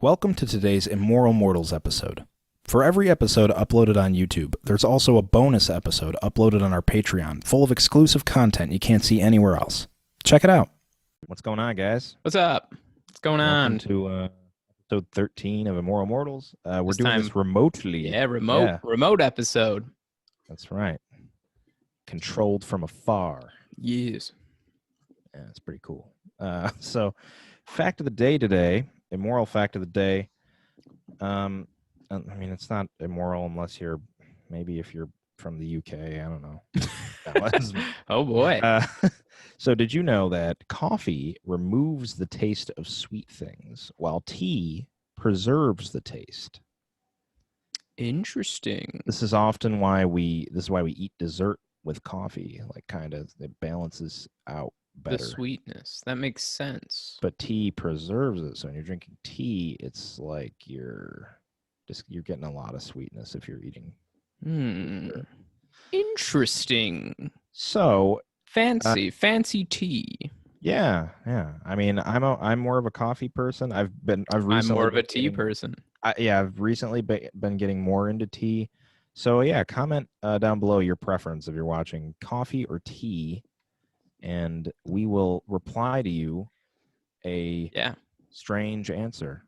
Welcome to today's Immoral Mortals episode. For every episode uploaded on YouTube, there's also a bonus episode uploaded on our Patreon, full of exclusive content you can't see anywhere else. Check it out. What's going on, guys? What's up? What's going on? Welcome to episode 13 of Immoral Mortals. We're doing time- this remotely. Remote episode. That's right. Controlled from afar. Yes. Yeah, it's pretty cool. So, fact of the day today, immoral fact of the day. I mean, it's not immoral unless if you're from the UK. I don't know. Oh, boy. So did you know that coffee removes the taste of sweet things while tea preserves the taste? Interesting. This is often why we eat dessert with coffee. Like, kind of, it balances out better. The sweetness. That makes sense. But tea preserves it. So when you're drinking tea, it's like you're getting a lot of sweetness if you're eating. Interesting. So fancy tea. Yeah. I mean, I'm more of a coffee person. I'm more of a tea person. I've recently been getting more into tea. So yeah, comment down below your preference if you're watching coffee or tea, and we will reply to you a strange answer.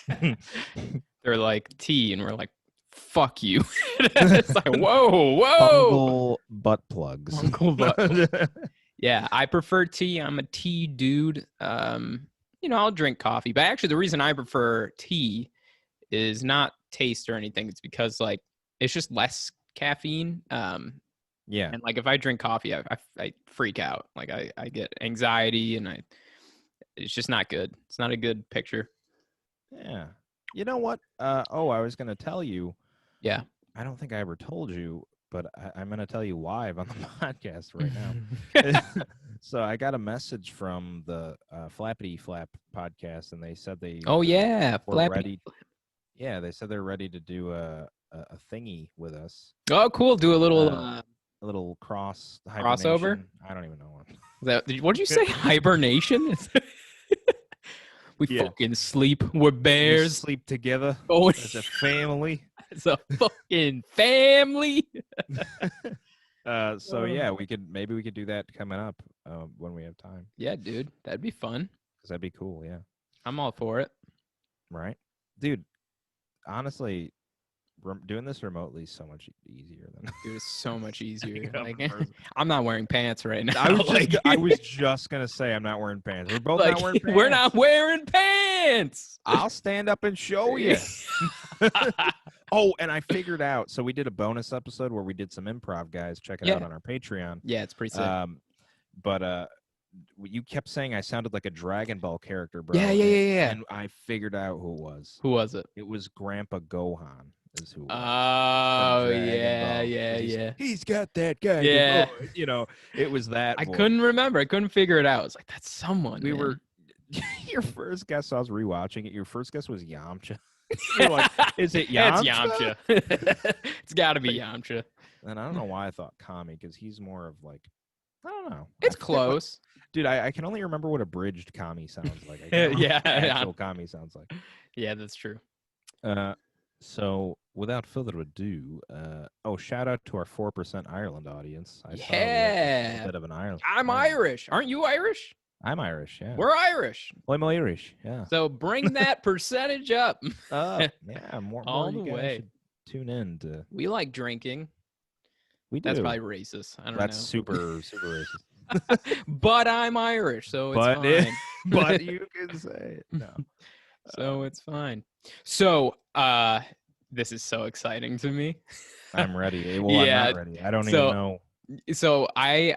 They're like tea, and we're like, fuck you. It's like, whoa. Uncle butt plugs. Uncle butt plugs. Yeah, I prefer tea. I'm a tea dude. I'll drink coffee, but actually the reason I prefer tea is not taste or anything. It's because like it's just less caffeine. Yeah. And like if I drink coffee, I freak out. Like I get anxiety, and it's just not good. It's not a good picture. Yeah. You know what? I was going to tell you. Yeah. I don't think I ever told you, but I'm going to tell you live on the podcast right now. So I got a message from the Flappity Flap podcast, and they said they were ready. Yeah, they said they're ready to do a thingy with us. Oh, cool. Do a little crossover. I don't even know what. What did you say? Hibernation? We fucking sleep. We're bears. We sleep together as a family. It's a fucking family. So yeah, we could do that coming up when we have time. Yeah, dude, that'd be fun. Cause that'd be cool. Yeah, I'm all for it. Right, dude. Honestly, doing this remotely is so much easier than. Dude, it's so much easier. Like, I'm not wearing pants right now. I was just gonna say I'm not wearing pants. We're both not wearing pants. We're not wearing pants. I'll stand up and show you. Oh, and I figured out. So we did a bonus episode where we did some improv, guys. Check it out on our Patreon. Yeah, it's pretty sick. But you kept saying I sounded like a Dragon Ball character, bro. Yeah. And I figured out who it was. Who was it? It was Grandpa Gohan. Is who? Oh yeah. He's got that guy. Yeah. It was that. I couldn't remember. I couldn't figure it out. I was like, that's someone. We were. Your first guess. I was rewatching it. Your first guess was Yamcha. You're like, is it Yamcha? It's Yamcha. It's got to be Yamcha. And I don't know why I thought Kami, because he's more of like, I don't know. It's close. Dude, I can only remember what abridged Kami sounds like. Actual Kami sounds like. Yeah, that's true. So without further ado, shout out to our 4% Ireland audience. I saw a bit of an Ireland. I'm Irish. Aren't you Irish? I'm Irish, yeah. We're Irish. I'm Irish, yeah. So bring that percentage up. Yeah, more all you the guys way. Should tune in to. We like drinking. We do. That's probably racist. I don't know. That's super racist. But I'm Irish, so it's fine. But you can say it. No. So it's fine. So this is so exciting to me. I'm ready. Well, I'm not ready. I don't even know. So I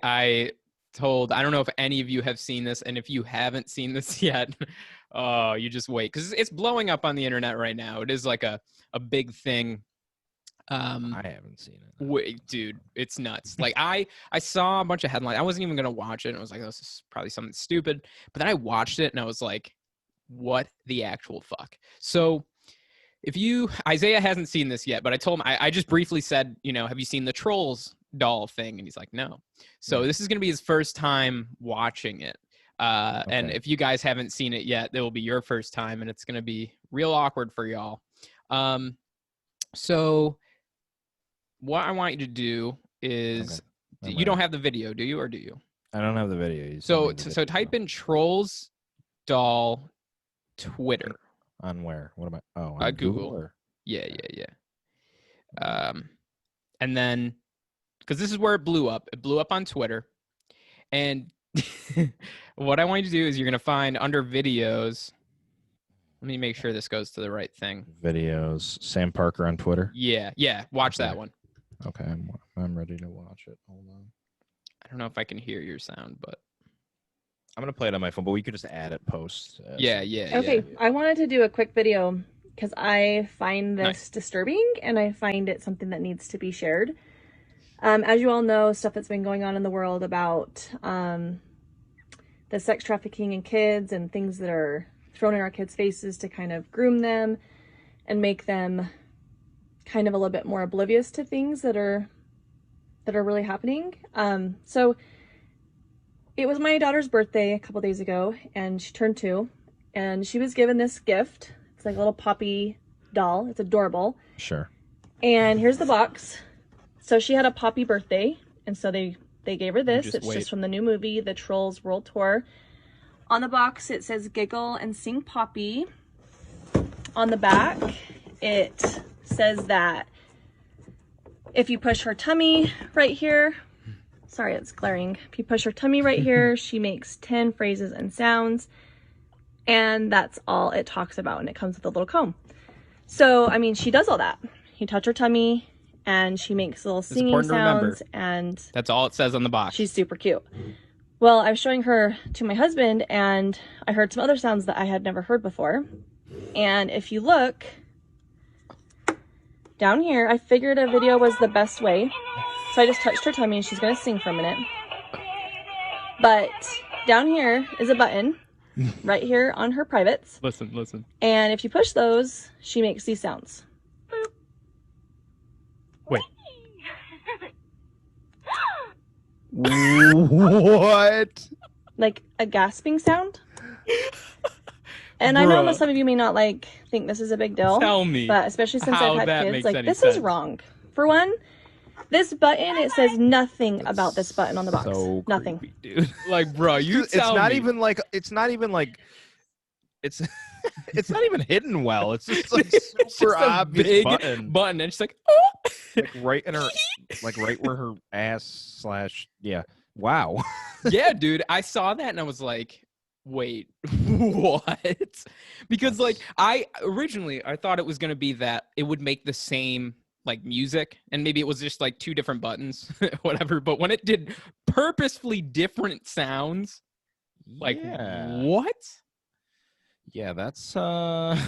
don't know if any of you have seen this, and if you haven't seen this yet, you just wait, because it's blowing up on the internet right now. It is like a big thing. I haven't seen it. Wait, dude, it's nuts. Like I saw a bunch of headlines. I wasn't even gonna watch it, and I was like, oh, this is probably something stupid. But then I watched it, and I was like, what the actual fuck? So Isaiah hasn't seen this yet, but I told him, I just briefly said, have you seen the Trolls doll thing? And he's like, no. So this is going to be his first time watching it. And if you guys haven't seen it yet, it will be your first time, and it's going to be real awkward for y'all. So what I want you to do is, you don't have the video, do you, or do you? I don't have the video. So type in Trolls Doll Twitter. On where? What am I? Oh, on Google. Or? Yeah. And then, because this is where it blew up. It blew up on Twitter. And what I want you to do is you're going to find under videos. Let me make sure this goes to the right thing. Videos. Sam Parker on Twitter. Yeah. Watch that one. Okay, I'm ready to watch it. Hold on. I don't know if I can hear your sound, but I'm gonna play it on my phone. But we could just add it post. Yeah. Okay, I wanted to do a quick video because I find this disturbing, and I find it something that needs to be shared. As you all know, stuff that's been going on in the world about the sex trafficking in kids and things that are thrown in our kids' faces to kind of groom them and make them kind of a little bit more oblivious to things that are really happening. So it was my daughter's birthday a couple days ago, and she turned 2, and she was given this gift. It's like a little Poppy doll. It's adorable. Sure. And here's the box. So she had a Poppy birthday, and so they gave her this. It's just from the new movie, The Trolls World Tour. On the box, it says "Giggle and Sing Poppy." On the back, it says that if you push her tummy right here, sorry, it's glaring. If you push her tummy right here, she makes 10 phrases and sounds, and that's all it talks about, and it comes with a little comb. So, I mean, she does all that. You touch her tummy, and she makes little singing sounds, and that's all it says on the box. She's super cute. Well, I was showing her to my husband, and I heard some other sounds that I had never heard before. And if you look down here, I figured a video was the best way. So I just touched her tummy, and she's going to sing for a minute. But down here is a button right here on her privates. Listen. And if you push those, she makes these sounds. Wait. What? Like a gasping sound. And I know that some of you may not think this is a big deal. Tell me. But especially since I've had kids, this sense. is wrong. For one, this button, it says nothing about this button on the box. So nothing. creepy, dude. Like, bro, it's not even it's not even hidden well. It's just like super obvious big button. And she's like, oh, like right in her, like right where her ass / yeah. Wow. Yeah, dude, I saw that and I was like, wait, what? Because I thought it was gonna be that it would make the same like music, and maybe it was just like 2 different buttons, whatever. But when it did purposefully different sounds, like what? Yeah, that's like,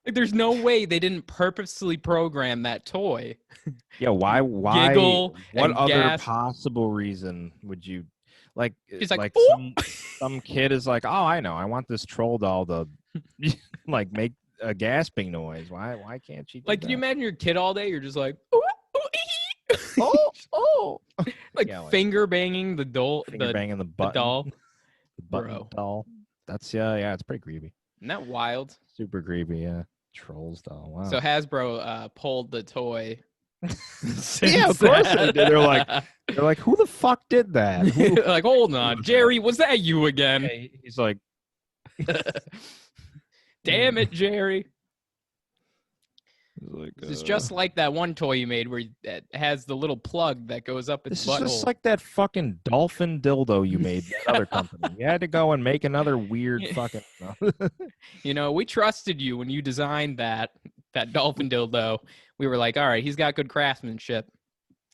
there's no way they didn't purposely program that toy. Yeah, why Giggle what and other gasp. Possible reason would you like? She's like some kid is like, oh, I know, I want this troll doll to like make a gasping noise. Why can't she do like, that? can you imagine your kid all day? You're just like, oh, like, yeah, finger banging the doll, banging the button, doll. the button doll. That's yeah, it's pretty creepy. Isn't that wild? Super creepy, yeah. Trolls doll. Wow. So Hasbro pulled the toy. Yeah, of course they did. They're like, who the fuck did that? Like, hold on, Jerry, was that you again? He's like, damn it, Jerry. Like, It's just like that one toy you made where it has the little plug that goes up its butthole. This is just like that fucking dolphin dildo you made that other company. You had to go and make another weird fucking. You know, we trusted you when you designed that dolphin dildo. We were like, all right, he's got good craftsmanship.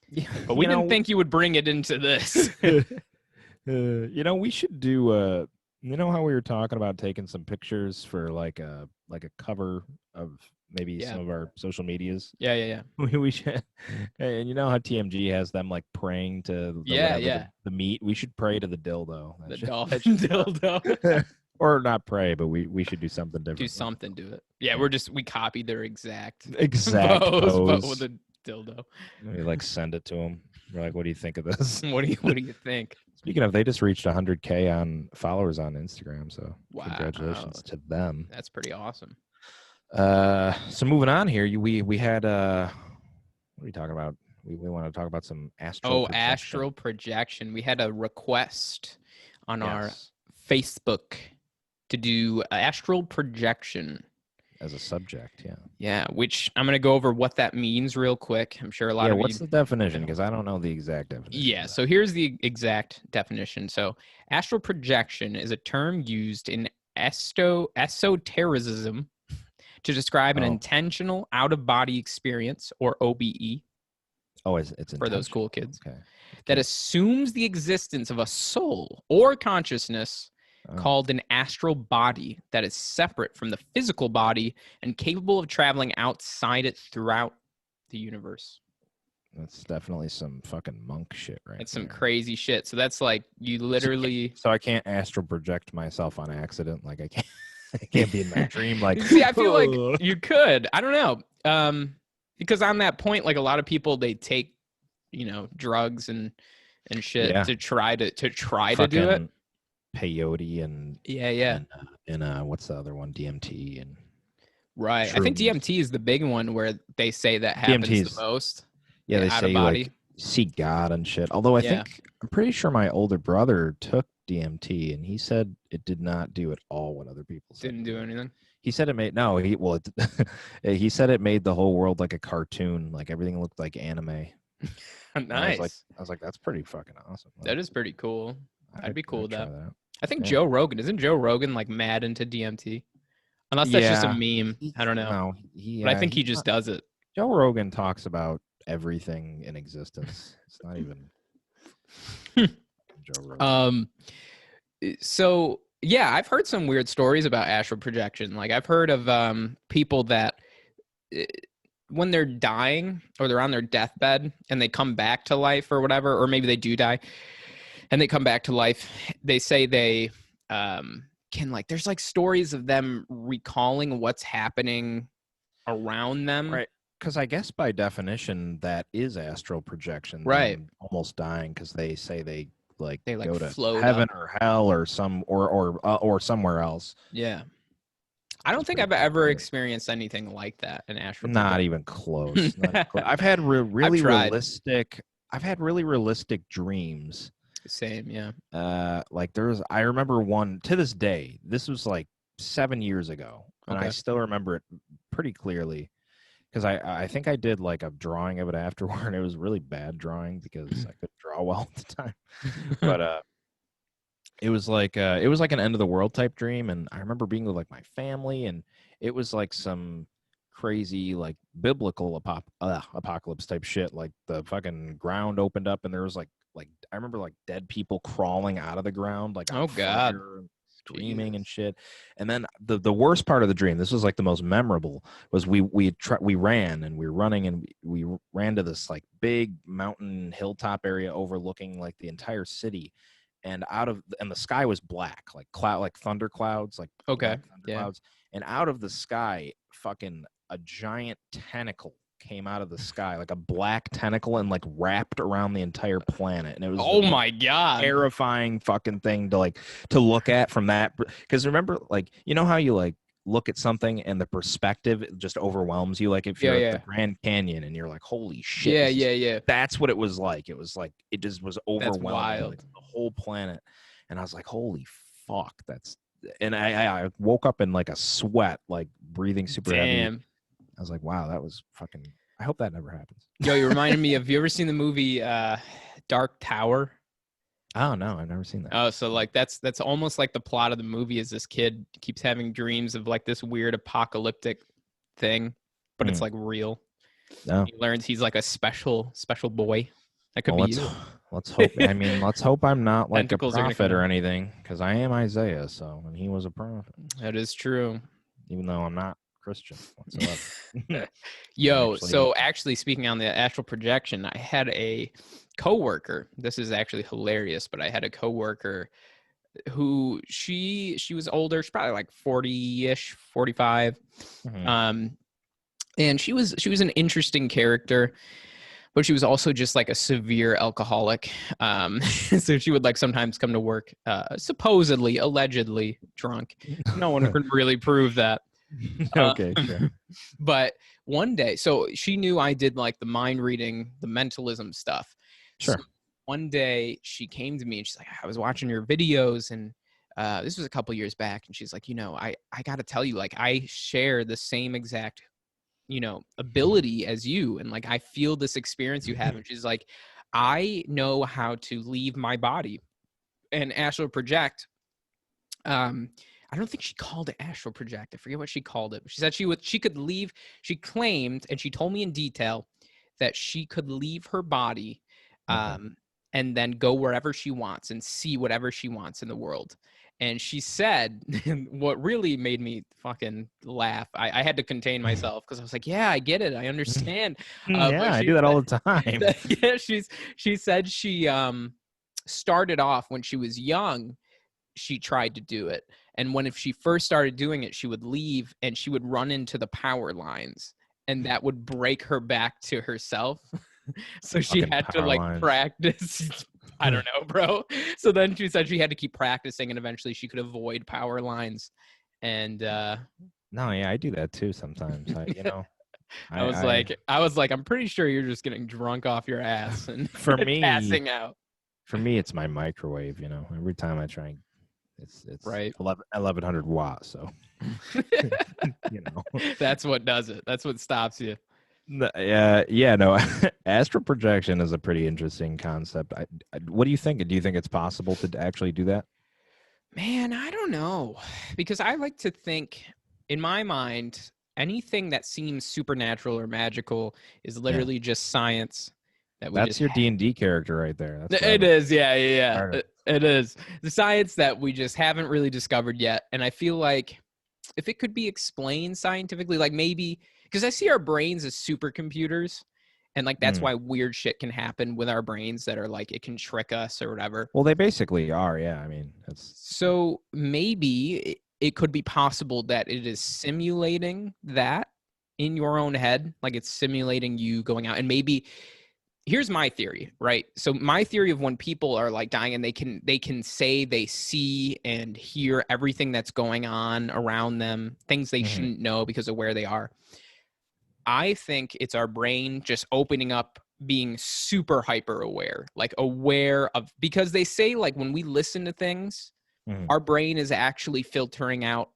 Yeah, but we didn't think you would bring it into this. You know, we should do. You know how we were talking about taking some pictures for like a cover of maybe some of our social medias. Yeah. We should, and you know how TMG has them like praying to the meat. We should pray to the dildo. The dolphin dildo. Or not pray, but we should do something different. Do something to it. Yeah, we copied their exact pose, but with a dildo. We like send it to them. You're like, what do you think of this? What do you think? Speaking of, they just reached 100K on followers on Instagram, so Wow. congratulations to them. That's pretty awesome. So moving on here, we had what are we talking about? We want to talk about some astral projection. Astral projection. We had a request on our Facebook to do astral projection as a subject. Yeah, which I'm going to go over what that means real quick. I'm sure a lot of you... what's the definition? Because I don't know the exact definition. Yeah, so here's the exact definition. So astral projection is a term used in esotericism to describe an intentional out-of-body experience, or OBE. Oh, it's for those cool kids. Okay. That assumes the existence of a soul or consciousness called an astral body that is separate from the physical body and capable of traveling outside it throughout the universe. That's definitely some fucking monk shit, right? It's some crazy shit. So that's like you literally... So I can't astral project myself on accident. Like I can't be in my dream. Like, see, I feel like you could. I don't know. Because on that point, like a lot of people, they take, drugs and shit to try to do it. Peyote and and what's the other one? DMT and right. shrooms. I think DMT is the big one where they say that happens the most. Yeah, they say like see God and shit. Although I'm pretty sure my older brother took DMT and he said it did not do at all what other people said. Didn't do anything. He said it made he said it made the whole world like a cartoon. Like everything looked like anime. Nice. I was like, that's pretty fucking awesome. Like, that is pretty cool. I'd be cool with that. I think Yeah. Joe Rogan, isn't Joe Rogan like mad into DMT? Unless that's just a meme. I don't know. No, but I think he just does it. Joe Rogan talks about everything in existence. It's not even Joe Rogan. So yeah, I've heard some weird stories about astral projection. Like I've heard of people that when they're dying or they're on their deathbed and they come back to life or whatever, or maybe they do die and they come back to life, they say they can like, there's like stories of them recalling what's happening around them. Right. Because I guess by definition that is astral projection. Right. Almost dying because they say they go to float heaven up. or hell or or somewhere else. Yeah. I don't think I've ever experienced anything like that in astral projection. Not even close. I've had really realistic. I've had really realistic dreams. Same, yeah. I remember one to this day. This was like 7 years ago, and I still remember it pretty clearly because I think I did like a drawing of it afterward. It was really bad drawing because I couldn't draw well at the time, but it was like an end of the world type dream, and I remember being with like my family, and it was like some crazy like biblical apocalypse type shit. Like the fucking ground opened up, and there was like I remember like dead people crawling out of the ground, like oh god, screaming and shit. And then the worst part of the dream, this was like the most memorable, was we ran and we were running and we ran to this like big mountain hilltop area overlooking like the entire city. And the sky was black, like thunder clouds, like clouds. And out of the sky, fucking a giant tentacle came out of the sky, like a black tentacle, and like wrapped around the entire planet. And it was my god, terrifying fucking thing to look at from that. Because remember, like how you like look at something and the perspective just overwhelms you, like if you're at the Grand Canyon and you're like, holy shit, yeah, that's what it was like. It was like it just was overwhelming. That's wild. Like, the whole planet. And I was like, holy fuck, and I woke up in like a sweat, like breathing super heavy. I was like, wow, that was fucking, I hope that never happens. Yo, you reminded me of, you ever seen the movie Dark Tower? Oh no, I've never seen that. Oh, so like that's almost like the plot of the movie is this kid keeps having dreams of like this weird apocalyptic thing, but it's like real. No. He learns he's like a special boy. That could be you. Let's hope. I mean, let's hope I'm not like Tentacles a prophet or anything, because I am Isaiah, and he was a prophet. That is true. Even though I'm not Christian whatsoever. Yo, so actually speaking on the astral projection, I had a coworker. This is actually hilarious, but I had a coworker who she was older. She's probably like 40-ish, 45. Mm-hmm. And she was an interesting character. but she was also just like a severe alcoholic. So she would like sometimes come to work, supposedly, allegedly drunk. No one could really prove that. Okay, sure. But one day, so she knew I did like the mind reading, the mentalism stuff. Sure. So one day she came to me and she's like, I was watching your videos, and this was a couple years back, and she's like, I got to tell you, like, I share the same exact, ability as you, and like I feel this experience you have. And she's like, I know how to leave my body and astral project. I don't think she called it astral project. I forget what she called it. But she said she could leave. She claimed, and she told me in detail, that she could leave her body, and then go wherever she wants and see whatever she wants in the world. And she said, what really made me fucking laugh, I had to contain myself because I was like, yeah, I get it. I understand. Yeah, I do that all the time. Yeah, she said she started off when she was young. She tried to do it. And if she first started doing it, she would leave and she would run into the power lines, and that would break her back to herself. So she Fucking had to like lines. practice. I don't know, bro. So then she said she had to keep practicing, and eventually she could avoid power lines. And no, yeah, I do that too sometimes. I was like, I'm pretty sure you're just getting drunk off your ass and for me passing out. For me, it's my microwave. Every time I try, it's right 1100 watts. So that's what does it. That's what stops you. Yeah, no. Astral projection is a pretty interesting concept. What do you think? Do you think it's possible to actually do that? Man, I don't know, because I like to think, in my mind, anything that seems supernatural or magical is literally just science. That's your D&D character right there. It is, yeah. It is the science that we just haven't really discovered yet. And I feel like if it could be explained scientifically, like maybe, because I see our brains as supercomputers, and like that's why weird shit can happen with our brains, that are like it can trick us or whatever. Well, they basically are, yeah. I mean, so maybe it could be possible that it is simulating that in your own head, like it's simulating you going out. And maybe here's my theory, right? So my theory of when people are like dying and they can say they see and hear everything that's going on around them, things they shouldn't know because of where they are. I think it's our brain just opening up, being super hyper aware, like aware of, because they say like when we listen to things, our brain is actually filtering out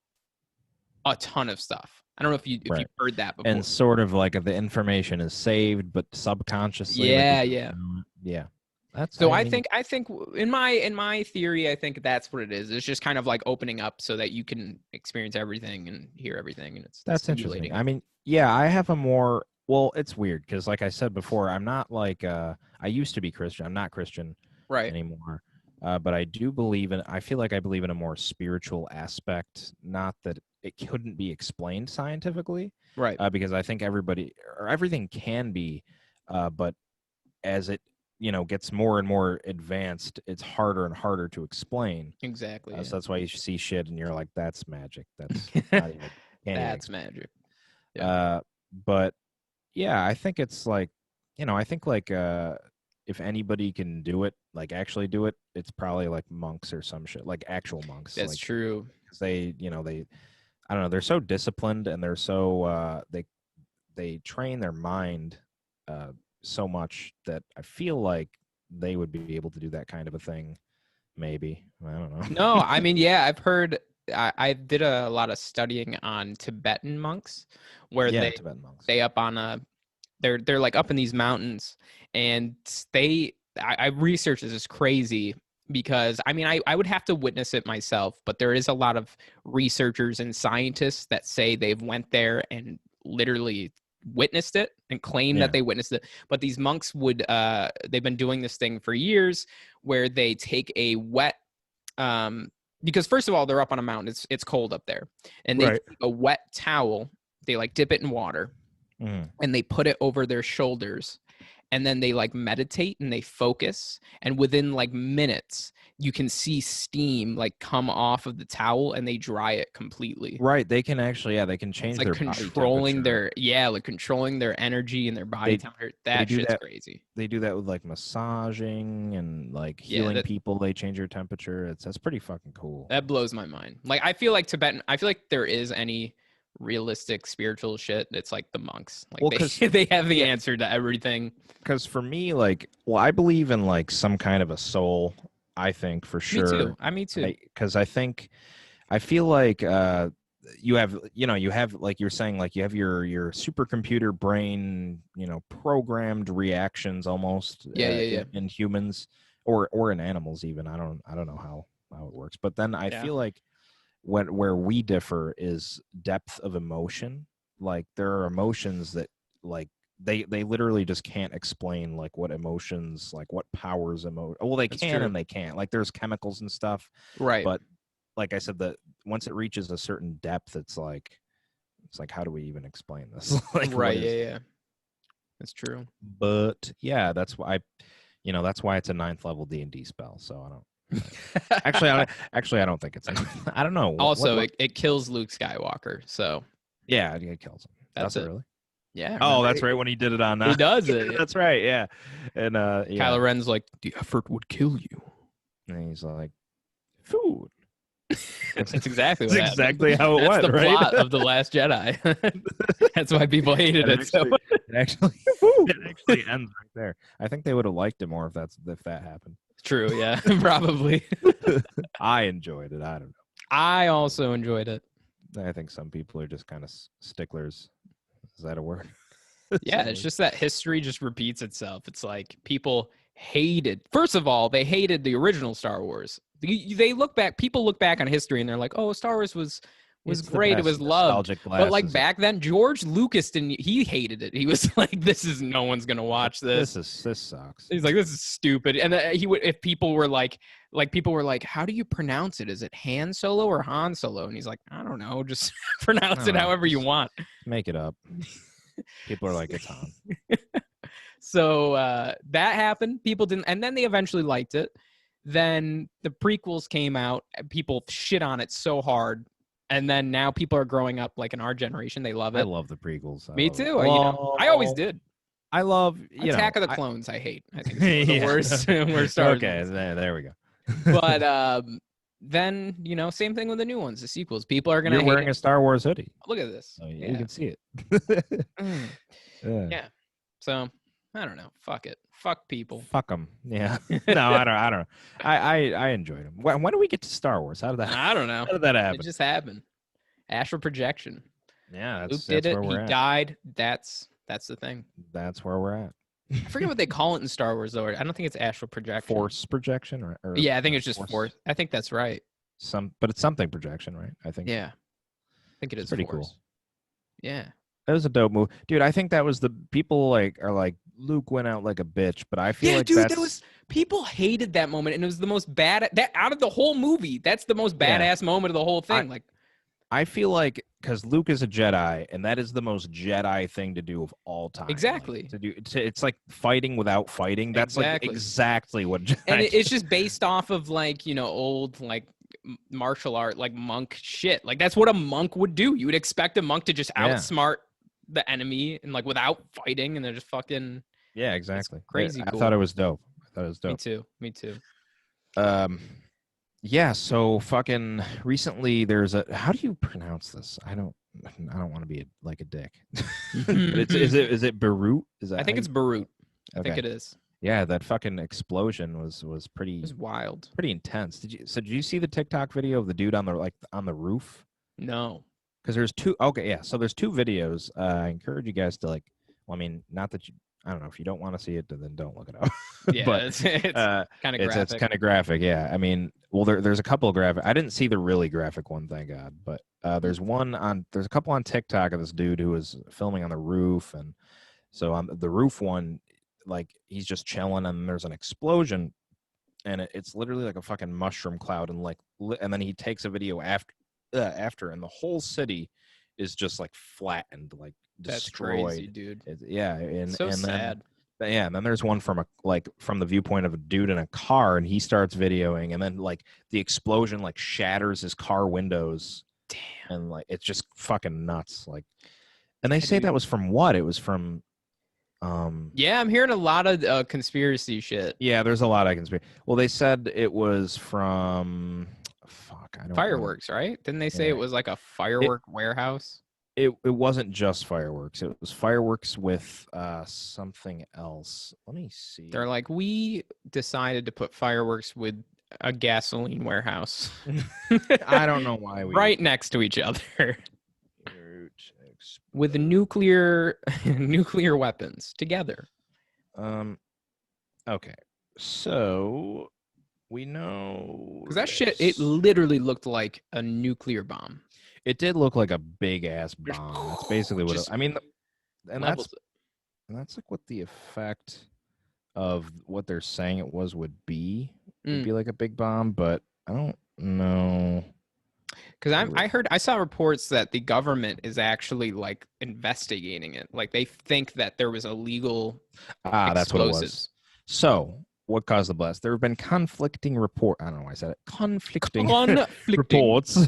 a ton of stuff. I don't know if you've heard that before. And sort of like the information is saved, but subconsciously. Yeah. That's so. I think in my theory, I think that's what it is. It's just kind of like opening up so that you can experience everything and hear everything, and that's interesting. I mean, yeah, I have a more. Well, it's weird because, like I said before, I'm not like I used to be Christian. I'm not Christian anymore. But I do believe in. I feel like I believe in a more spiritual aspect. Not that it couldn't be explained scientifically, right? Because I think everything can be, but as it gets more and more advanced, it's harder and harder to explain. Exactly. So that's why you see shit and you're like, that's magic. That's not even, that's magic. Yeah. But yeah, I think it's like, I think like if anybody can do it, like actually do it, it's probably like monks or some shit, like actual monks. That's like, true. They, I don't know, they're so disciplined and they're so they train their mind so much that I feel like they would be able to do that kind of a thing. Maybe. I don't know. No, I mean, yeah, I've heard. I did a lot of studying on Tibetan monks, where Tibetan monks. they up on they're like up in these mountains, and I researched this. Is crazy because I mean I would have to witness it myself, but there is a lot of researchers and scientists that say they've went there and literally witnessed it and claim that they witnessed it. But these monks would they've been doing this thing for years, where they take a wet because first of all, they're up on a mountain, it's cold up there, and they take a wet towel, they like dip it in water, and they put it over their shoulders, and then they like meditate and they focus, and within like minutes you can see steam like come off of the towel and they dry it completely. Right. They can actually, they can change It's like their controlling controlling their energy and their body temperature. That shit's crazy. They do that with like massaging and like healing people. They change your temperature. That's pretty fucking cool. That blows my mind. Like I feel like there is any realistic spiritual shit, it's like the monks. Like they have the answer to everything. Because for me, like, I believe in like some kind of a soul. I think for sure. Me too. Because I feel like you have like you're saying, like you have your supercomputer brain, programmed reactions almost. In humans or in animals even. I don't know how it works. But then I feel like where we differ is depth of emotion. Like there are emotions that like they literally just can't explain like what emotions, like what powers well, they can and they can't. Like there's chemicals and stuff, right? But like I said, that once it reaches a certain depth, it's like how do we even explain this? Like, right? Yeah, that's true. But yeah, that's why that's why it's a 9th level D&D spell. So I don't. Actually, I don't think it's. I don't know. Also, it kills Luke Skywalker. So yeah, it kills him. That's it. Really? Yeah. Oh, that's right. When he did it on. He does it. That's right. Yeah. And Kylo Ren's like, the effort would kill you. And he's like, food. That's exactly what exactly how it went. That's the plot of The Last Jedi. That's why people hated it. It actually ends right there. I think they would have liked it more if that happened. True, yeah, probably. I enjoyed it. I don't know. I also enjoyed it. I think some people are just kind of sticklers. Is that a word? Yeah, it's just that history just repeats itself. It's like people first of all, they hated the original Star Wars. People look back on history and they're like, oh, Star Wars was great. It was loved. But like back then, George Lucas he hated it. He was like, no one's going to watch this. This sucks. He's like, this is stupid. And if people were like, how do you pronounce it? Is it Han Solo or Han Solo? And he's like, I don't know. Just pronounce it however you want. Make it up. People are like, it's Han. So that happened. People didn't. And then they eventually liked it. Then the prequels came out. People shit on it so hard. And then now people are growing up, like in our generation, they love it. I love the prequels. Me too. I always did. I love Attack of the Clones. I hate. I think it's the worst Star Wars. Okay, there we go. But then same thing with the new ones, the sequels. People are gonna. You're wearing a Star Wars hoodie. Look at this. Oh, yeah. You can see it. Yeah. So I don't know. Fuck it. Fuck people. Fuck them. Yeah. No, I don't know. I enjoyed them. When do we get to Star Wars? How did that? I don't know. How did that happen? It just happened. Astral projection. Yeah, Luke did it. He died. That's the thing. That's where we're at. I forget what they call it in Star Wars though. I don't think it's astral projection. Force projection, or yeah, I think it's just force. I think that's right. But it's something projection, right? I think. Yeah, I think it is pretty force. Cool. Yeah. That was a dope move, dude. I think that was the people are like Luke went out like a bitch, but I feel like people hated that moment, and it was the most bad out of the whole movie. That's the most badass moment of the whole thing. I feel like because Luke is a Jedi, and that is the most Jedi thing to do of all time. Exactly. It's like fighting without fighting. That's like exactly what. Jedi and it's just based off of old martial art monk shit. Like that's what a monk would do. You would expect a monk to just outsmart the enemy and without fighting, and they're just fucking exactly crazy. I thought it was dope. Me too. Yeah, so fucking recently there's how do you pronounce this? I don't want to be a dick. But is it Beirut? I think it's Beirut. I think it is. Yeah, that fucking explosion was pretty. It was wild. Pretty intense. Did you see the TikTok video of the dude on the roof? No. Because there's two. Okay, yeah. So there's two videos. I encourage you guys to well, I mean, not that you. I don't know, if you don't want to see it, then don't look it up. Yeah, but it's kind of graphic. It's kind of graphic, yeah. I mean, well, there's a couple of graphic. I didn't see the really graphic one, thank God. But there's a couple on TikTok of this dude who was filming on the roof, and so on the roof one, he's just chilling, and there's an explosion, and it's literally like a fucking mushroom cloud, and and then he takes a video after, and the whole city is just flattened, destroyed. That's crazy, dude. And so and sad. Yeah, and then there's one from from the viewpoint of a dude in a car, and he starts videoing, and then like the explosion like shatters his car windows. Damn. And like it's just fucking nuts. Like, and they Yeah, say dude. that was from what? It was from Yeah, I'm hearing a lot of conspiracy shit. Yeah, there's a lot I can speak. Well, they said it was from I don't Fireworks, right? Didn't they say it was like a firework warehouse? It wasn't just fireworks. It was fireworks with something else. Let me see. They're like, we decided to put fireworks with a gasoline warehouse. I don't know why we right next to each other. With nuclear weapons together. Okay. So we know because that shit, it literally looked like a nuclear bomb. It did look like a big ass bomb. That's basically what I mean. And that's like what the effect of what they're saying it would be. It'd be like a big bomb, but I don't know. Because I saw reports that the government is actually like investigating it. Like they think that there was illegal that's what it was. So what caused the blast? There have been conflicting reports. I don't know why I said it. Conflicting reports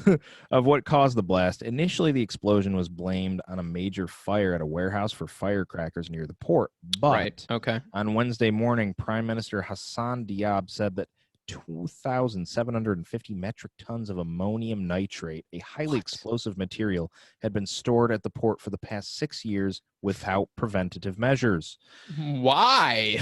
of what caused the blast. Initially, the explosion was blamed on a major fire at a warehouse for firecrackers near the port. But on Wednesday morning, Prime Minister Hassan Diab said that 2,750 metric tons of ammonium nitrate, a highly explosive material, had been stored at the port for the past 6 years without preventative measures. Why?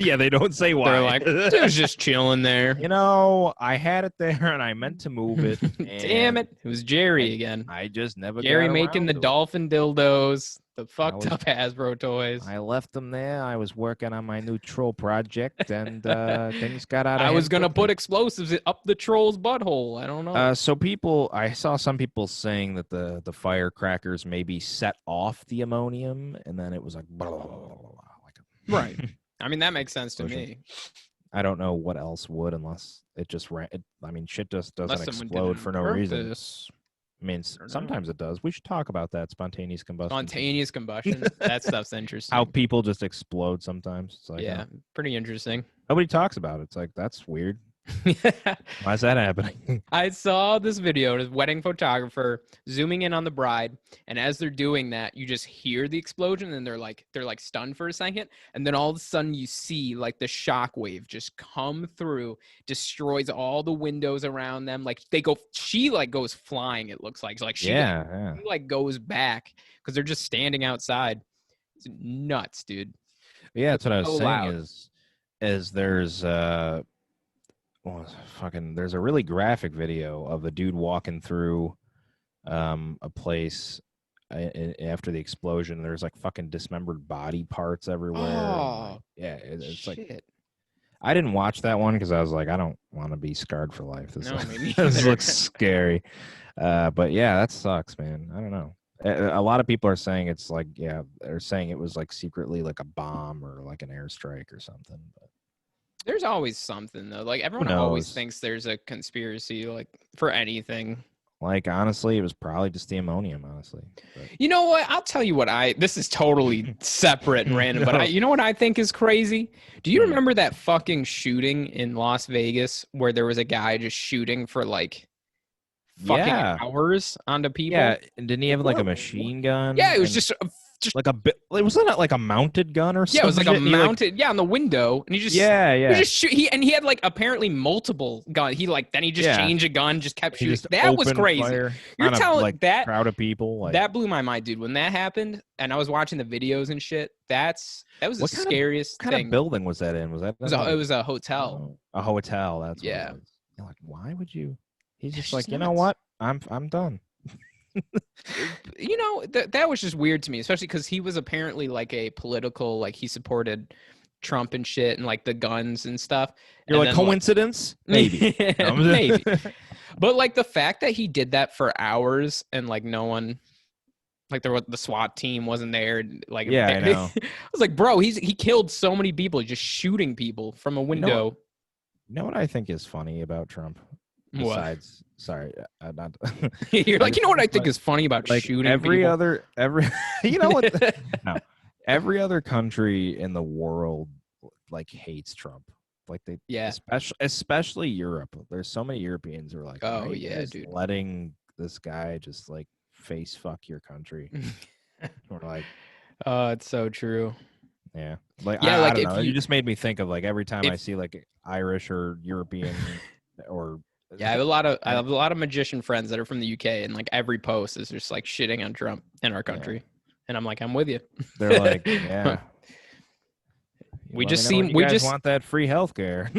Yeah, they don't say why. They're like, it was just chilling there. You know, I had it there and I meant to move it. Damn it. It was Jerry again. I just never Jerry making the dolphin dildos, the fucked up Hasbro toys. I left them there. I was working on my new troll project and things got out of hand. I was going to put explosives up the troll's butthole. I don't know. So I saw some people saying that the firecrackers maybe set off the ammonium and then it was like, blah, blah, blah, blah, right. I mean, that makes sense to me. I don't know what else would unless it just ran. I mean, shit just doesn't explode for no reason. I mean, sometimes it does. We should talk about that spontaneous combustion. Spontaneous combustion. That stuff's interesting. How people just explode sometimes. It's like, yeah, pretty interesting. Nobody talks about it. It's like, that's weird. Why is that happening? I saw this video of a wedding photographer zooming in on the bride, and as they're doing that, you just hear the explosion, and they're like stunned for a second, and then all of a sudden you see like the shock wave just come through, destroys all the windows around them. Like she like goes flying. It looks like she like goes back because they're just standing outside. It's nuts, dude. Yeah, that's what I was saying. Is there's there's a really graphic video of a dude walking through a place after the explosion. There's like fucking dismembered body parts everywhere. Oh, yeah, it's like I didn't watch that one because I was like, I don't want to be scarred for life. This looks scary. But yeah, that sucks, man. I don't know. A lot of people are saying it's like, yeah, they're saying it was like secretly like a bomb or like an airstrike or something. But there's always something though. Like everyone always thinks there's a conspiracy, like for anything. Like honestly, it was probably just the ammonium. Honestly, but. You know what? I'll tell you what. This is totally separate and random, but you know what I think is crazy? Do you remember that fucking shooting in Las Vegas where there was a guy just shooting for like fucking hours onto people? Yeah, and didn't he have like a machine gun? Yeah, it was just like a bit. Wasn't it like a mounted gun or something? Yeah, it was like a mounted. On the window, and he just he just shoot. He had like apparently multiple guns. He just changed a gun, just kept shooting. That was crazy. You're telling like that crowd of people. Like, that blew my mind, dude. When that happened, and I was watching the videos and shit. That was the scariest thing. What kind of building was that in? It was a hotel. A hotel. That's what it was. You're like, why would you? He's just like, you know what? I'm done. You know, that was just weird to me, especially because he was apparently like a political, like he supported Trump and shit and like the guns and stuff. You're like, coincidence? Maybe. Maybe. But like the fact that he did that for hours and like no one, like the SWAT team wasn't there. Like, yeah, I know. I was like, bro, he killed so many people just shooting people from a window. You know what I think is funny about Trump? Besides, sorry, not. You're like, you know what I think is funny about like shooting every people? other you know what? No, every other country in the world like hates Trump. Like they, especially Europe. There's so many Europeans who are like, oh yeah, dude, letting this guy just like face fuck your country. Or like, oh, it's so true. Yeah, like yeah, I don't know. You just made me think of like every time I see like Irish or European or I have a lot of magician friends that are from the UK, and like every post is just like shitting on Trump in our country, and I'm like, I'm with you. They're like, yeah. We just want that free healthcare.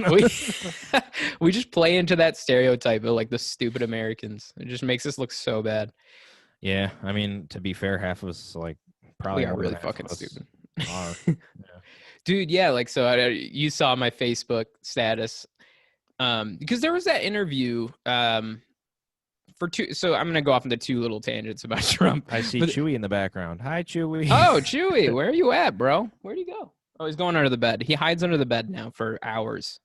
we just play into that stereotype of like the stupid Americans. It just makes us look so bad. Yeah, I mean, to be fair, half of us like probably are really fucking stupid. Yeah. Dude, yeah, like so you saw my Facebook status because there was that interview so I'm gonna go off into two little tangents about Trump. I see Chewy in the background. Hi, Chewy. Oh, Chewy, where are you at, bro? Where'd he go? Oh, he's going under the bed. He hides under the bed now for hours.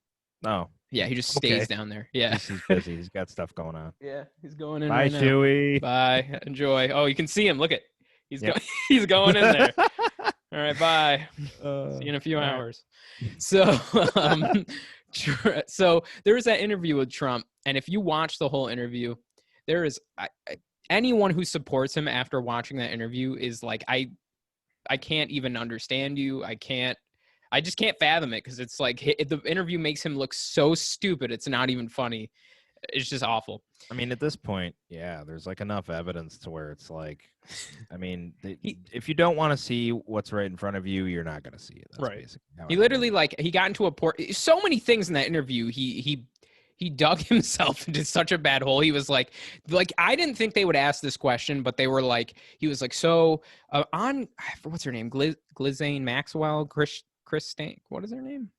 Oh. Yeah, he just stays down there. Yeah. He's busy. He's got stuff going on. Yeah, he's going in. Bye, right Chewy. Now. Bye. Enjoy. Oh, you can see him. Look at. He's going in there. All right, bye. See you in a few hours. So, so there was that interview with Trump, and if you watch the whole interview, there is anyone who supports him after watching that interview is like, I can't even understand you. I just can't fathom it because it's like the interview makes him look so stupid. It's not even funny. It's just awful. I mean, at this point, yeah, there's like enough evidence to where it's like, I mean, if you don't want to see what's right in front of you, you're not going to see it. That's right. He literally he got into so many things in that interview. He dug himself into such a bad hole. He was like I didn't think they would ask this question, but they were like, he was like, so on what's her name, Ghislaine Maxwell, Christine, what is her name?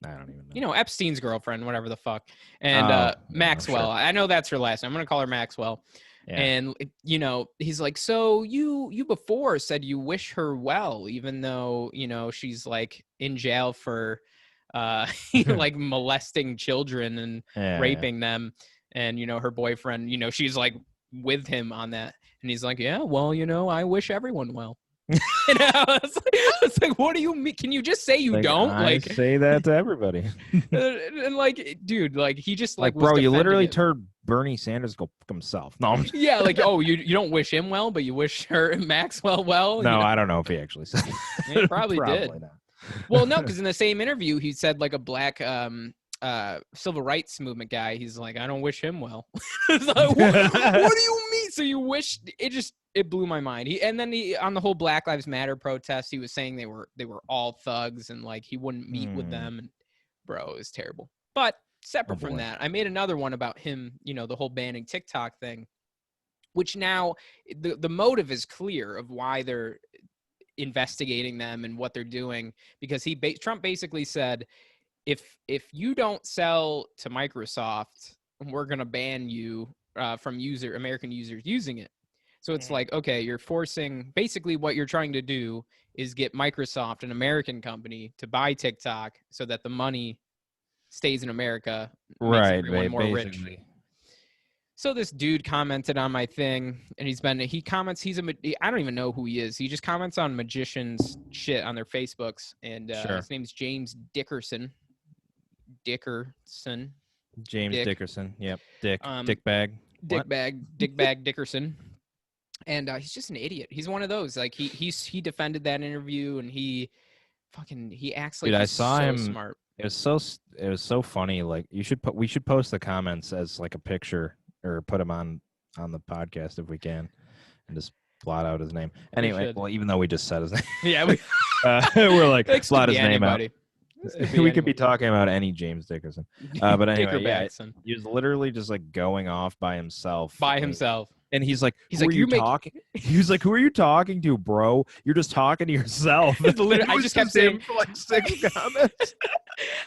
I don't even know. You know, Epstein's girlfriend, whatever the fuck. And Maxwell. Sure. I know that's her last name. I'm going to call her Maxwell. Yeah. And, you know, he's like, so you before said you wish her well, even though, you know, she's like in jail for like molesting children and raping them. And, you know, her boyfriend, you know, she's like with him on that. And he's like, yeah, well, you know, I wish everyone well. And I was like, what do you mean? Can you just say you don't? I say that to everybody. And like, dude, like he just like bro, you literally turned Bernie Sanders go himself. No, yeah, like, oh, you don't wish him well, but you wish her Maxwell well. No, you know? I don't know if he actually said. He probably did. Not. Well, no, because in the same interview, he said like a black civil rights movement guy. He's like, I don't wish him well. It's like, what do you mean? So you wish it blew my mind. And then on the whole Black Lives Matter protest, he was saying they were all thugs and like he wouldn't meet with them. And bro, it was terrible. But separate from that, I made another one about him, you know, the whole banning TikTok thing, which now the motive is clear of why they're investigating them and what they're doing, because Trump basically said, if you don't sell to Microsoft, we're going to ban you from American users using it. So it's like, okay, you're forcing, basically what you're trying to do is get Microsoft, an American company, to buy TikTok so that the money stays in America. Right. More basically. Rich. So this dude commented on my thing, and he comments, I don't even know who he is. He just comments on magicians shit on their Facebooks, and his name's James Dickerson. James Dickerson. Yep. Dickbag Dickerson. And he's just an idiot. He's one of those. Like he defended that interview, and he acts like he's so smart. It was so funny. Like we should post the comments as like a picture or put him on the podcast if we can, and just blot out his name. Anyway, well, even though we just said his name, yeah, we're like blot his name out. We could be talking about any James Dickerson, but anyway, he was literally just like going off by himself. And he's like, who are you talking? He was like, who are you talking to, bro? You're just talking to yourself. I just kept saying for like 6 comments.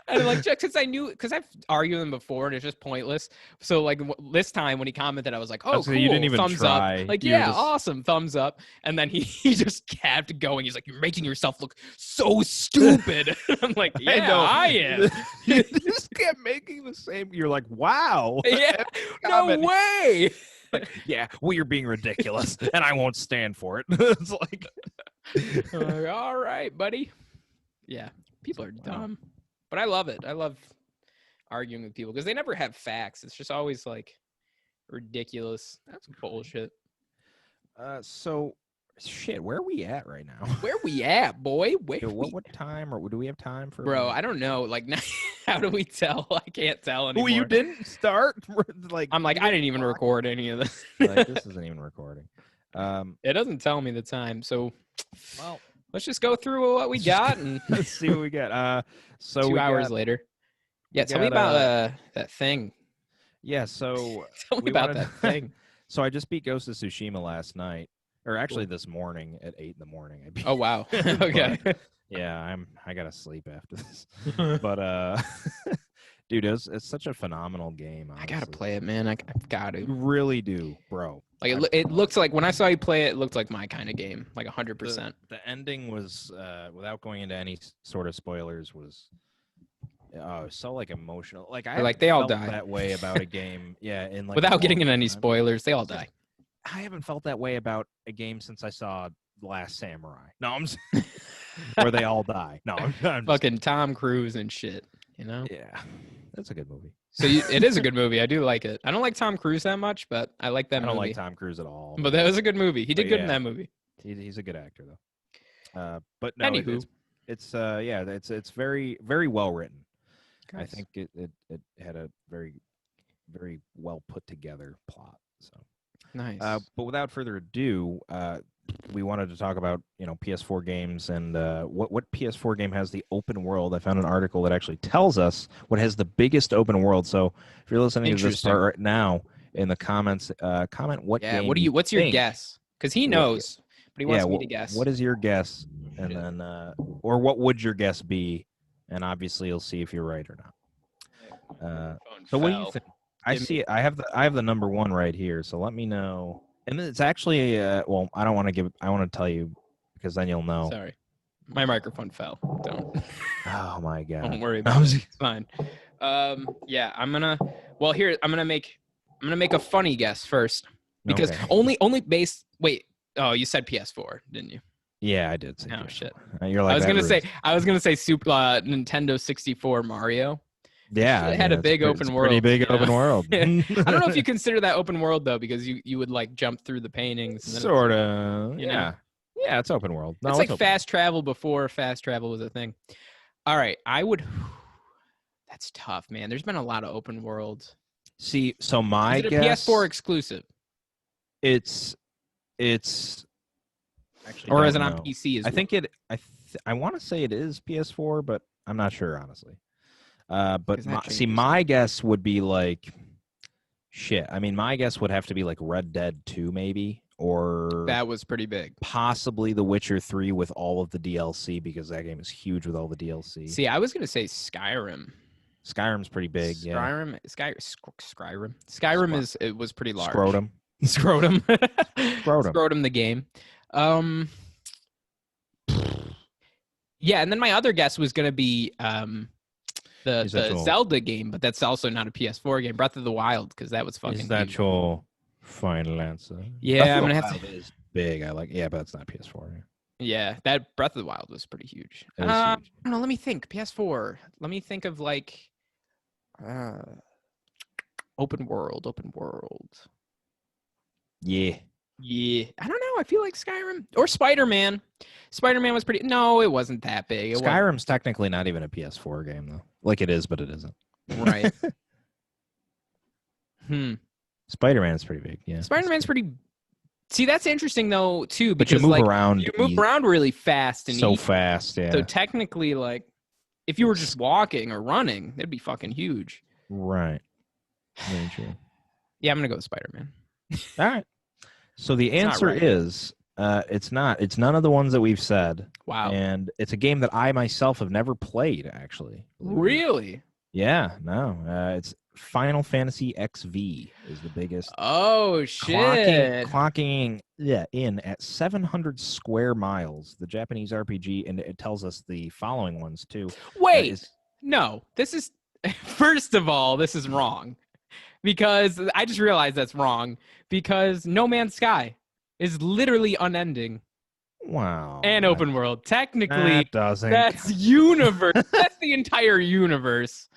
And like, because I've argued them before, and it's just pointless. So like this time when he commented, I was like, oh, cool, you didn't even thumbs try. Up. Like, yeah, awesome, thumbs up. And then he just kept going. He's like, you're making yourself look so stupid. I'm like, yeah, I am. You just kept making the same. You're like, wow. Yeah, no way. Like, yeah, well, you're being ridiculous, and I won't stand for it. It's like, All right, buddy. Yeah, people are dumb, but I love it. I love arguing with people because they never have facts. It's just always like ridiculous. That's bullshit. So, shit, where are we at right now? Where we at, boy? What time, or do we have time for? Bro, I don't know. Like, how do we tell? I can't tell anymore. Well, you didn't start. Like, I'm like, I didn't even record any of this. Like, this isn't even recording. It doesn't tell me the time, so well, let's just go through what we got and let's see what we got. So 2 hours later. Yeah, tell me about that thing. Yeah, so tell me about that thing. So I just beat Ghost of Tsushima last night, or actually this morning at 8 a.m. I beat Oh wow. Okay. Yeah, I gotta sleep after this. But dude, it's such a phenomenal game. Honestly. I gotta play it, man. I've got to. You really do, bro. Like it looks like when I saw you play it, it looked like my kind of game, like 100%. The ending was, without going into any sort of spoilers, was so like emotional. Like they all felt die that way about a game. Yeah, in like without getting into any spoilers, they all die. I haven't felt that way about a game since I saw The Last Samurai. No, I'm where they all die. No, I'm fucking Tom Cruise and shit. You know? Yeah, that's a good movie. So it is a good movie. I do like it. I don't like Tom Cruise that much, but I like that movie. I don't like Tom Cruise at all. But that was a good movie. He did good in that movie. He's a good actor though. But no, anywho, it's very very well written. Guys. I think it had a very very well put together plot. So nice. But without further ado, we wanted to talk about PS4 games and what PS4 game has the open world. I found an article that actually tells us what has the biggest open world. So if you're listening to this part right now, in the comments, comment what game. What's your guess? Because he knows, but he wants me to guess. What is your guess? And then or what would your guess be? And obviously you'll see if you're right or not. So what do you think? I see it. I have the number one right here. So let me know. And it's actually well, I want to tell you because then you'll know. Sorry, my microphone fell. Don't. Oh my god. Don't worry about it. It's fine. Yeah, I'm gonna make a funny guess first because only based. Wait. Oh, you said PS4, didn't you? Yeah, I did. Oh shit. You're like I was gonna say Super Nintendo 64 Mario. Yeah, it had a big open world. Pretty big open world. I don't know if you consider that open world though, because you would like jump through the paintings. Sort of. Yeah. Yeah, it's open world. No, it's like fast travel before fast travel was a thing. All right, that's tough, man. There's been a lot of open worlds. See, so my guess, PS4 exclusive. It's actually, or is it on PC? I think it. I want to say it is PS4, but I'm not sure honestly. But my guess would be like shit. I mean, my guess would have to be like Red Dead 2 maybe, or that was pretty big. Possibly The Witcher 3 with all of the DLC because that game is huge with all the DLC. See, I was gonna say Skyrim. Skyrim's pretty big. Skyrim was pretty large. Scrotum. Scrotum the game. Yeah, and then my other guess was gonna be the Zelda game, but that's also not a PS4 game. Breath of the Wild, because that was fucking. Is that your final answer? Yeah, I'm gonna have to. It is big. Yeah, but it's not PS4. Yeah, that Breath of the Wild was pretty huge. I don't know. Let me think. PS4. Let me think of like open world. Yeah. I don't know. I feel like Skyrim or Spider-Man. Spider-Man was pretty. No, it wasn't that big. Skyrim's technically not even a PS4 game though. Like it is, but it isn't. Right. Spider-Man's pretty big. Yeah. Spider-Man's pretty. See, that's interesting though too, because you move around. You move around really fast and fast. Yeah. So technically, like, if you were just walking or running, that'd be fucking huge. Right. Very true. Yeah, I'm gonna go with Spider-Man. All right. So the answer is it's not. It's none of the ones that we've said. Wow. And it's a game that I myself have never played, actually. Really? Yeah, no. It's Final Fantasy XV is the biggest. Oh, shit. Clocking in at 700 square miles, the Japanese RPG, and it tells us the following ones, too. Wait. No, this is... First of all, this is wrong. Because I just realized that's wrong. Because No Man's Sky is literally unending. Wow. And open world. Technically, that doesn't. That's universe. That's the entire universe.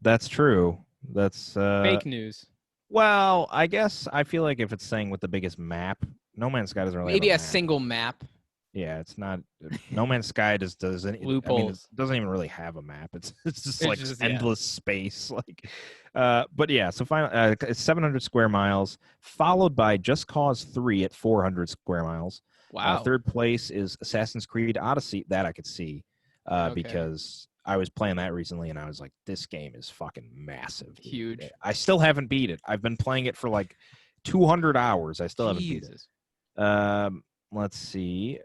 That's true. That's fake news. Well, I guess I feel like if it's saying with the biggest map, No Man's Sky doesn't really Maybe have a single map. Yeah, it's not. No Man's Sky doesn't. I mean, it doesn't even really have a map. It's just like endless space. Like, but yeah. So final, it's 700 square miles, followed by Just Cause 3 at 400 square miles. Wow. Third place is Assassin's Creed Odyssey. That I could see, because I was playing that recently, and I was like, this game is fucking massive, dude. Huge. I still haven't beat it. I've been playing it for like 200 hours. I still haven't beat it. Let's see.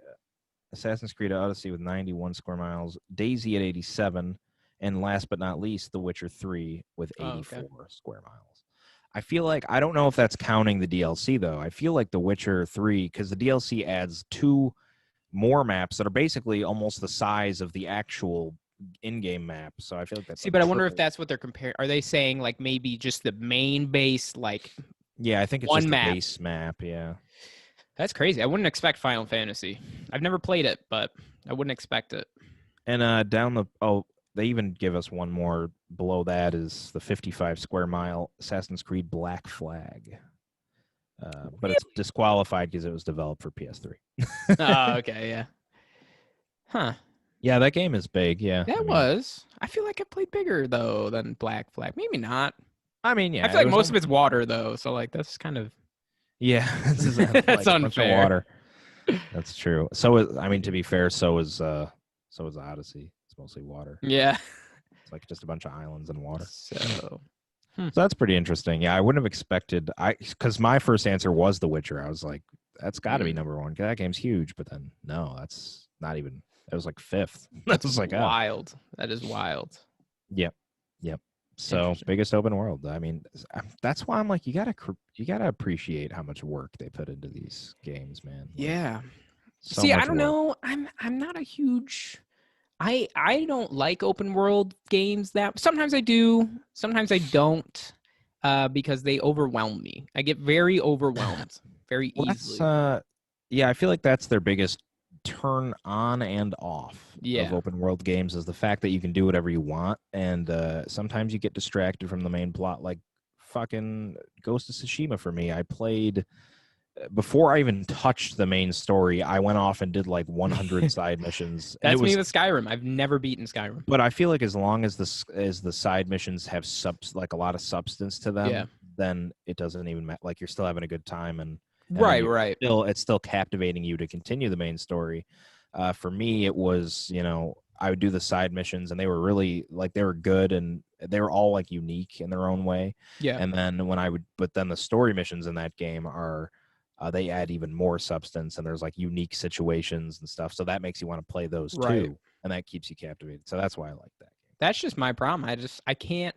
Assassin's Creed Odyssey with 91 square miles, Daisy at 87, and last but not least, The Witcher 3 with 84 square miles. I feel like, I don't know if that's counting the DLC, though. I feel like The Witcher 3, because the DLC adds 2 more maps that are basically almost the size of the actual in-game map. So I feel like that's... See, but I wonder if that's what they're comparing. Are they saying, like, maybe just the main base, like... Yeah, I think it's just the base map, yeah. That's crazy. I wouldn't expect Final Fantasy. I've never played it, but I wouldn't expect it. And down the... Oh, they even give us one more below that is the 55 square mile Assassin's Creed Black Flag. But it's disqualified because it was developed for PS3. Oh, okay, yeah. Huh. Yeah, that game is big, yeah. I feel like it played bigger, though, than Black Flag. Maybe not. I mean, yeah. I feel like most of it's water, though, so, like, that's kind of... Yeah, that's unfair. Water. That's true. So, I mean, to be fair, so is Odyssey. It's mostly water. Yeah, it's like just a bunch of islands and water. So that's pretty interesting. Yeah, I wouldn't have expected. Because my first answer was The Witcher. I was like, that's got to be number one. That game's huge. But then no, that's not even. It was like fifth. That was like wild. That is wild. Yep. So biggest open world. I mean, that's why I'm like, you gotta appreciate how much work they put into these games, man. Like, yeah. See, I don't know. I'm not a huge. I don't like open world games that. Sometimes I do. Sometimes I don't. Because they overwhelm me. I get very overwhelmed very easily. Yeah, I feel like that's their biggest turn on and off of open world games is the fact that you can do whatever you want, and sometimes you get distracted from the main plot, like fucking Ghost of Tsushima for me. I played before I even touched the main story. I went off and did like 100 side missions. That's me with Skyrim. I've never beaten Skyrim. But I feel like as long as the side missions have like a lot of substance to them, then it doesn't even matter. Like you're still having a good time, and right. It's still captivating you to continue the main story. For me, it was, I would do the side missions, and they were really like they were good, and they were all like unique in their own way. Yeah. And then but then the story missions in that game are, they add even more substance, and there's like unique situations and stuff. So that makes you want to play those too, and that keeps you captivated. So that's why I like that game. That's just my problem. I can't.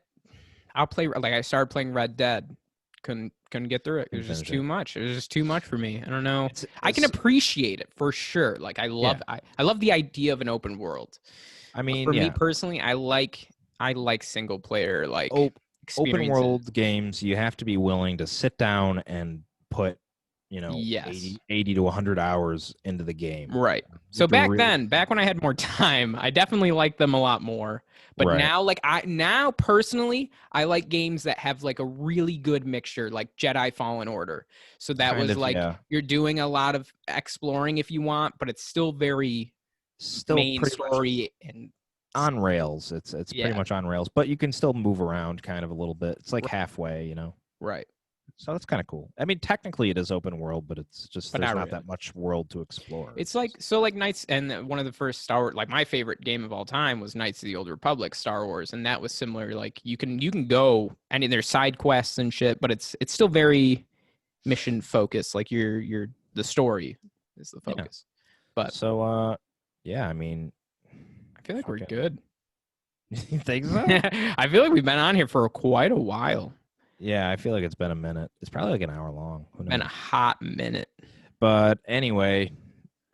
I'll play like I started playing Red Dead. Couldn't get through it. It was just too much. It was just too much for me. I don't know. I can appreciate it for sure. Like I love the idea of an open world. I mean, for me personally, I like single player open world games. You have to be willing to sit down and put 80 to 100 hours into the game. Right. So back when I had more time, I definitely liked them a lot more. But now, personally, I like games that have like a really good mixture, like Jedi Fallen Order. So that you're doing a lot of exploring if you want, but it's still very main story and on rails. It's pretty much on rails, but you can still move around kind of a little bit. It's like halfway, Right. So that's kind of cool. I mean, technically it is open world, but it's just there's not that much world to explore. It's like Knights, and one of the first Star Wars, like my favorite game of all time was Knights of the Old Republic, Star Wars, and that was similar. Like you can go, and there's side quests and shit, but it's still very mission focused. Like the story is the focus. Yeah. But so I mean, I feel like we're good. You think so? I feel like we've been on here for quite a while. Yeah, I feel like it's been a minute. It's probably like an hour long. Been a hot minute. But anyway,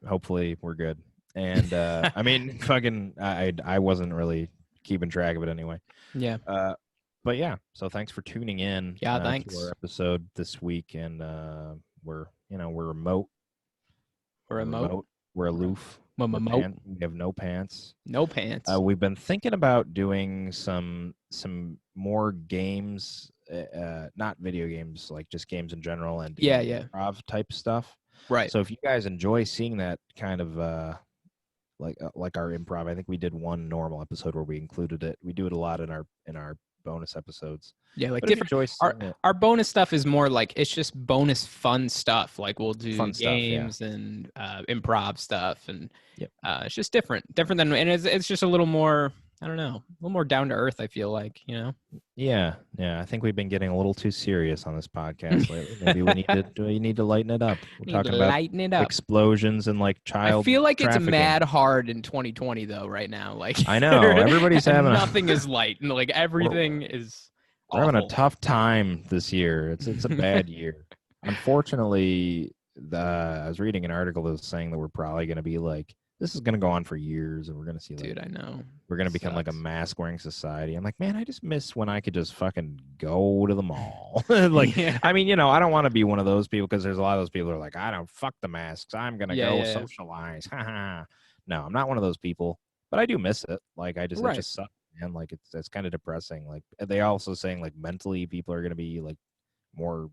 hopefully we're good. And I mean, fucking, I wasn't really keeping track of it anyway. Yeah. But yeah, so thanks for tuning in. Yeah, thanks. To our episode this week, and we're remote. We're remote. We're aloof. We have no pants. No pants. We've been thinking about doing some more games, not video games, like just games in general and improv type stuff. Right. So if you guys enjoy seeing that kind of like our improv, I think we did one normal episode where we included it. We do it a lot in our bonus episodes. Yeah, like different. Our bonus stuff is more like it's just bonus fun stuff. Like we'll do games and improv stuff, and it's just different than, and it's just a little more. I don't know, a little more down to earth. I feel like, you know. Yeah. I think we've been getting a little too serious on this podcast lately. Maybe we need to lighten it up. We're talking about explosions and like child. I feel like trafficking. It's mad hard in 2020 though. Right now, like I know everybody's having nothing is light, and like everything is. We're having a tough time this year. It's a bad year. Unfortunately, I was reading an article that was saying that we're probably going to be like, this is going to go on for years, and we're going to see like, dude, I know. We're going to become like a mask-wearing society. I'm like, man, I just miss when I could just fucking go to the mall. I mean, you know, I don't want to be one of those people because there's a lot of those people who are like, I don't fuck the masks. I'm going to go socialize. No, I'm not one of those people, but I do miss it. Like, it just sucks. And like it's kind of depressing. Like they also saying like mentally people are going to be like more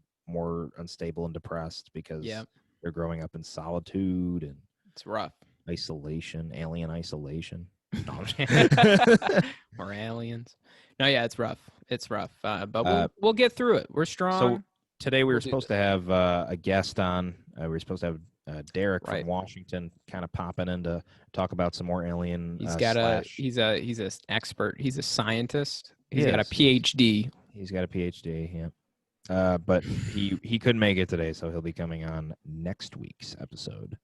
unstable and depressed because they're growing up in solitude and it's rough. Isolation, alien isolation. Or aliens. No, yeah, it's rough. It's rough. But we'll get through it. We're strong. So today we were supposed to have a guest on. We were supposed to have Derek from Washington kind of popping in to talk about some more alien. He's got he's an expert. He's a scientist. He's got a PhD. He's got a PhD. Yeah. But he couldn't make it today, so he'll be coming on next week's episode.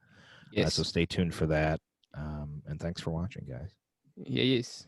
Yes. So stay tuned for that. And thanks for watching, guys. Yes.